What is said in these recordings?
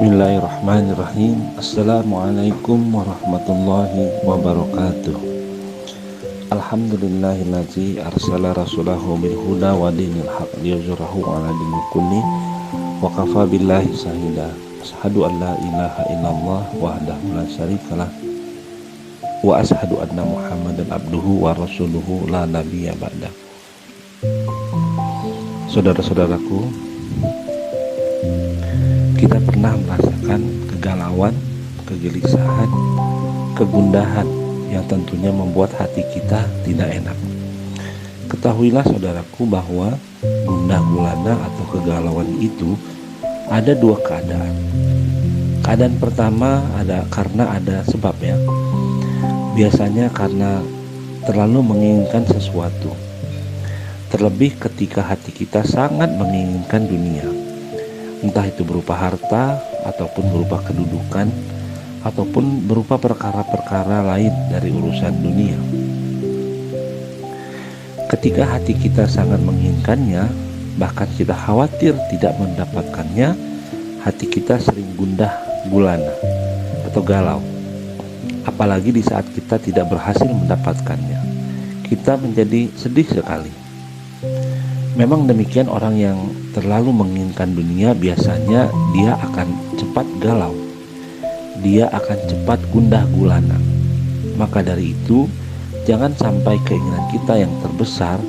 Bismillahirrahmanirrahim. Assalamualaikum warahmatullahi wabarakatuh. Alhamdulillahillazi arsala rasulahu bil huda wa dinil haq liyuzhirahu ala dinil kulli wa kafa billahi shahida. Asyhadu an la ilaha illallah wahdahu la syarikalah wa asyhadu anna Muhammadan abduhu wa rasuluhu la nabiyya ba'da. Saudara-saudaraku, kita pernah merasakan kegalauan, kegelisahan, kegundahan yang tentunya membuat hati kita tidak enak. Ketahuilah saudaraku bahwa gundah gulana atau kegalauan itu ada dua keadaan. Keadaan pertama karena ada sebabnya. Biasanya karena terlalu menginginkan sesuatu. Terlebih ketika hati kita sangat menginginkan dunia. Entah itu berupa harta, ataupun berupa kedudukan, ataupun berupa perkara-perkara lain dari urusan dunia. Ketika hati kita sangat menginginkannya, bahkan kita khawatir tidak mendapatkannya, hati kita sering gundah gulana atau galau. Apalagi di saat kita tidak berhasil mendapatkannya, kita menjadi sedih sekali. Memang demikian, orang yang terlalu menginginkan dunia biasanya dia akan cepat galau, dia akan cepat gundah gulana. Maka dari itu, jangan sampai keinginan kita yang terbesar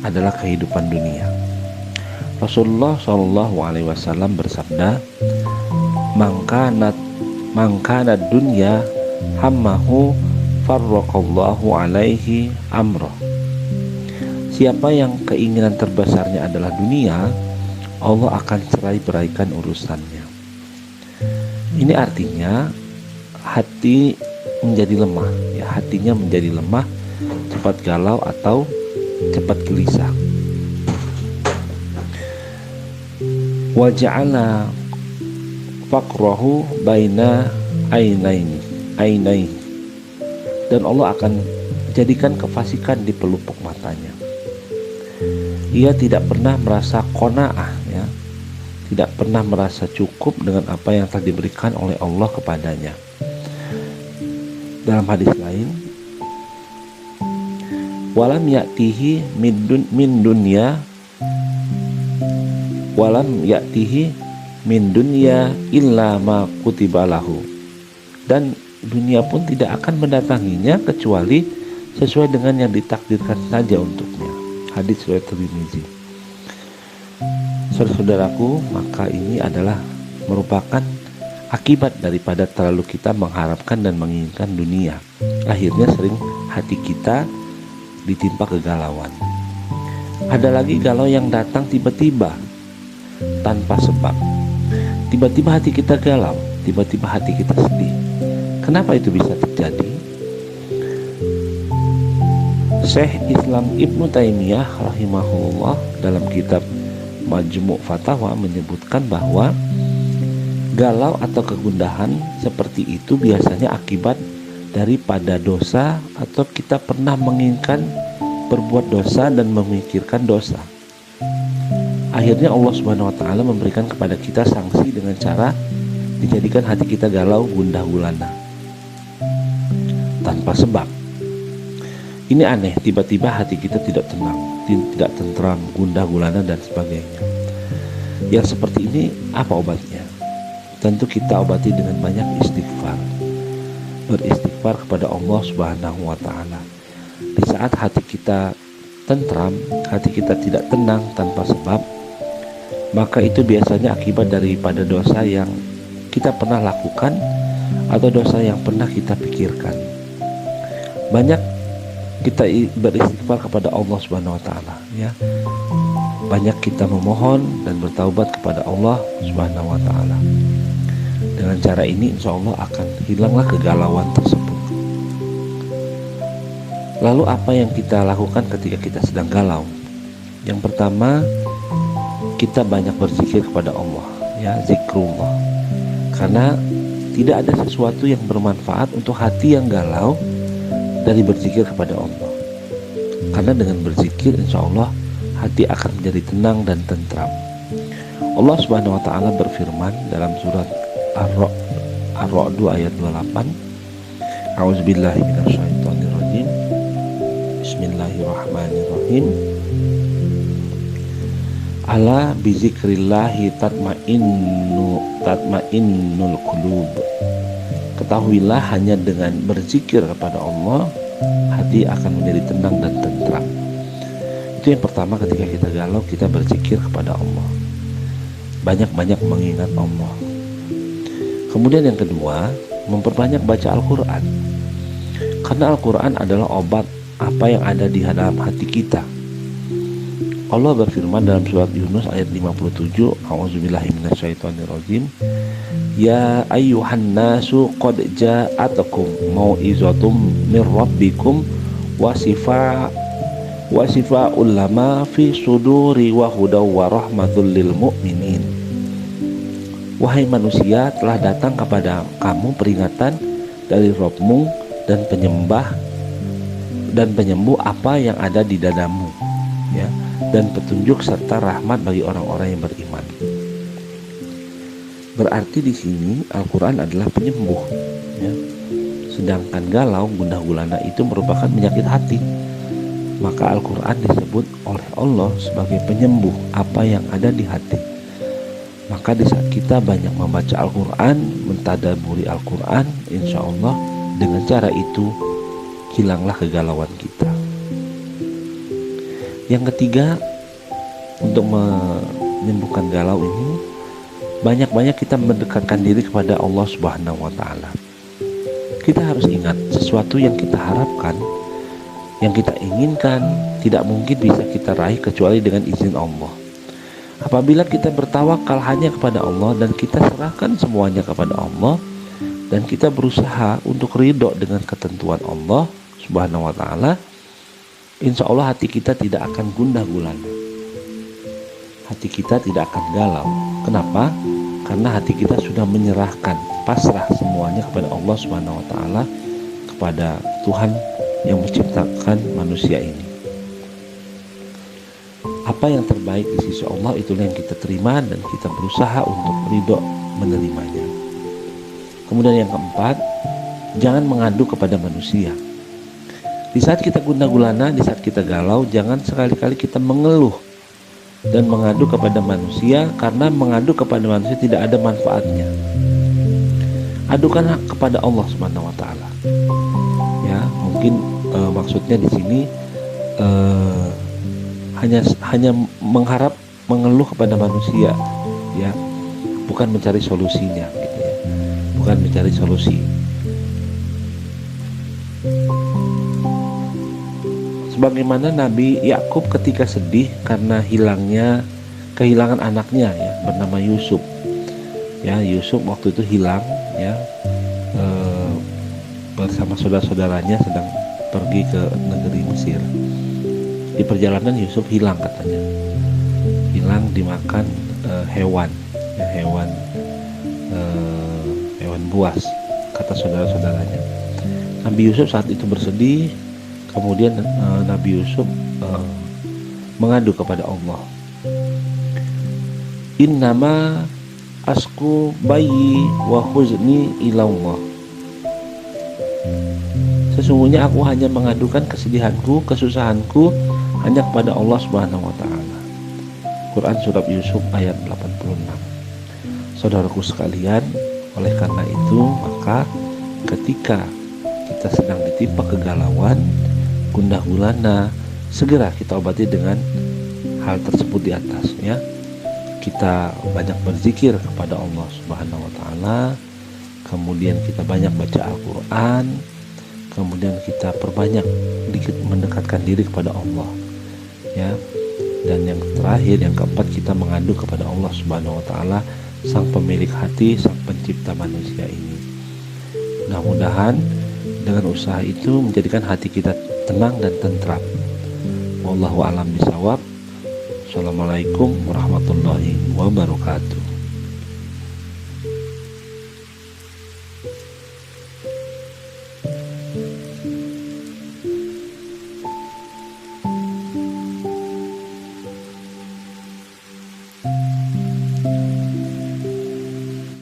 adalah kehidupan dunia. Rasulullah SAW bersabda, "Mangkana dunya hammahu farraqallahu alaihi amroh." Siapa yang keinginan terbesarnya adalah dunia, Allah akan cerai-beraikan urusannya. Ini artinya hati menjadi lemah, ya, hatinya menjadi lemah, cepat galau atau cepat gelisah. Wa ja'ala faqrahu baina ainaini. Dan Allah akan jadikan kefasikan di pelupuk matanya. Ia tidak pernah merasa qanaah, ya, tidak pernah merasa cukup dengan apa yang telah diberikan oleh Allah kepadanya. Dalam hadis lain, walam ya'tihi min dunya illa ma kutiba lahu. Dan dunia pun tidak akan mendatanginya kecuali sesuai dengan yang ditakdirkan saja untuknya. Hadis riwayat Tirmidzi. Saudaraku, maka ini adalah merupakan akibat daripada terlalu kita mengharapkan dan menginginkan dunia. Akhirnya sering hati kita ditimpa kegalauan. Ada lagi galau yang datang tiba-tiba tanpa sebab. Tiba-tiba hati kita galau, tiba-tiba hati kita sedih. Kenapa itu bisa terjadi? Syekh Islam Ibnu Taimiyah rahimahullah dalam kitab Majmu' Fatawa menyebutkan bahwa galau atau kegundahan seperti itu biasanya akibat daripada dosa, atau kita pernah menginginkan berbuat dosa dan memikirkan dosa. Akhirnya Allah Subhanahu wa taala memberikan kepada kita sanksi dengan cara dijadikan hati kita galau, gundah gulana tanpa sebab. Ini aneh, tiba-tiba hati kita tidak tenang, tidak tentram, gundah gulana dan sebagainya. Yang seperti ini apa obatnya? Tentu kita obati dengan banyak istighfar. Beristighfar kepada Allah Subhanahu wa taala. Di saat hati kita tentram, hati kita tidak tenang tanpa sebab, maka itu biasanya akibat daripada dosa yang kita pernah lakukan atau dosa yang pernah kita pikirkan. Banyak kita beristighfar kepada Allah Subhanahu wa taala, ya. Banyak kita memohon dan bertaubat kepada Allah Subhanahu wa taala. Dengan cara ini insya Allah akan hilanglah kegalauan tersebut. Lalu apa yang kita lakukan ketika kita sedang galau? Yang pertama, kita banyak berzikir kepada Allah, ya, zikrullah. Karena tidak ada sesuatu yang bermanfaat untuk hati yang galau dari berzikir kepada Allah. Karena dengan berzikir insya Allah hati akan menjadi tenang dan tentram. Allah Subhanahu wa taala berfirman dalam surat Ar-Ra'd ayat 28. A'udzubillahi minasyaitonirrajim. Bismillahirrahmanirrahim. Ala bizikrillahi tatmainnul qulub. Ketahuilah hanya dengan berzikir kepada Allah hati akan menjadi tenang dan tentram. Itu yang pertama, ketika kita galau kita berzikir kepada Allah, banyak-banyak mengingat Allah. Kemudian yang kedua, memperbanyak baca Al-Quran, karena Al-Quran adalah obat apa yang ada di dalam hati kita. Allah berfirman dalam surat Yunus ayat 57, A'udzubillahi minasyaitonirrajim. Ya ayyuhan nasu qad ja'atakum mau'izatum mir rabbikum wa shifa'ul lama fi suduri wa hudaw wa rahmatul lil mu'minin. Wahai manusia, telah datang kepada kamu peringatan dari Rabbmu dan penyembuh apa yang ada di dadamu, ya, dan petunjuk serta rahmat bagi orang-orang yang beriman. Berarti di sini Al-Quran adalah penyembuh, ya. Sedangkan galau, gundah gulana itu merupakan penyakit hati. Maka Al-Quran disebut oleh Allah sebagai penyembuh apa yang ada di hati. Maka di saat kita banyak membaca Al-Quran, mentadabburi Al-Quran, insya Allah dengan cara itu hilanglah kegalauan kita. Yang ketiga, untuk menyembuhkan galau ini, banyak-banyak kita mendekatkan diri kepada Allah Subhanahu wa Ta'ala. Kita harus ingat, sesuatu yang kita harapkan, yang kita inginkan, tidak mungkin bisa kita raih kecuali dengan izin Allah. Apabila kita bertawakal hanya kepada Allah dan kita serahkan semuanya kepada Allah, dan kita berusaha untuk ridho dengan ketentuan Allah Subhanahu wa Ta'ala, insya Allah hati kita tidak akan gundah gulana, hati kita tidak akan galau. Kenapa? Karena hati kita sudah menyerahkan, pasrah semuanya kepada Allah Subhanahu wa Ta'ala, kepada Tuhan yang menciptakan manusia ini. Apa yang terbaik di sisi Allah itulah yang kita terima dan kita berusaha untuk ridho menerimanya. Kemudian yang keempat, jangan mengadu kepada manusia. Di saat kita gundah gulana, di saat kita galau, jangan sekali-kali kita mengeluh dan mengadu kepada manusia, karena mengadu kepada manusia tidak ada manfaatnya. Adukan kepada Allah Subhanahu wa Ta'ala. Ya, mungkin maksudnya di sini hanya mengharap mengeluh kepada manusia, ya, bukan mencari solusinya, gitu ya. Bukan mencari solusi. Sebagaimana Nabi Yakub ketika sedih karena kehilangan anaknya, ya, bernama Yusuf. Ya, Yusuf waktu itu hilang, ya, bersama saudara-saudaranya sedang pergi ke negeri Mesir. Di perjalanan Yusuf hilang, katanya, hilang dimakan hewan, ya, hewan buas, kata saudara-saudaranya. Nabi Yusuf saat itu bersedih. Kemudian Nabi Yusuf mengadu kepada Allah. Innama asku bayi wa huzni ilallah. Sesungguhnya aku hanya mengadukan kesedihanku, kesusahanku hanya kepada Allah Subhanahu wa Ta'ala. Quran surat Yusuf ayat 86. Saudaraku sekalian, oleh karena itu maka ketika kita sedang ditimpa kegalauan, gundah gulana, segera kita obati dengan hal tersebut di atas, ya. Kita banyak berzikir kepada Allah Subhanahu wa Ta'ala, kemudian kita banyak baca Al-Quran, kemudian kita perbanyak mendekatkan diri kepada Allah, ya. Dan yang terakhir, yang keempat, kita mengadu kepada Allah Subhanahu wa Ta'ala, sang pemilik hati, sang pencipta manusia ini. Mudah-mudahan dengan usaha itu menjadikan hati kita tenang dan tentram. Wallahu a'lam bishawab. Assalamualaikum warahmatullahi wabarakatuh.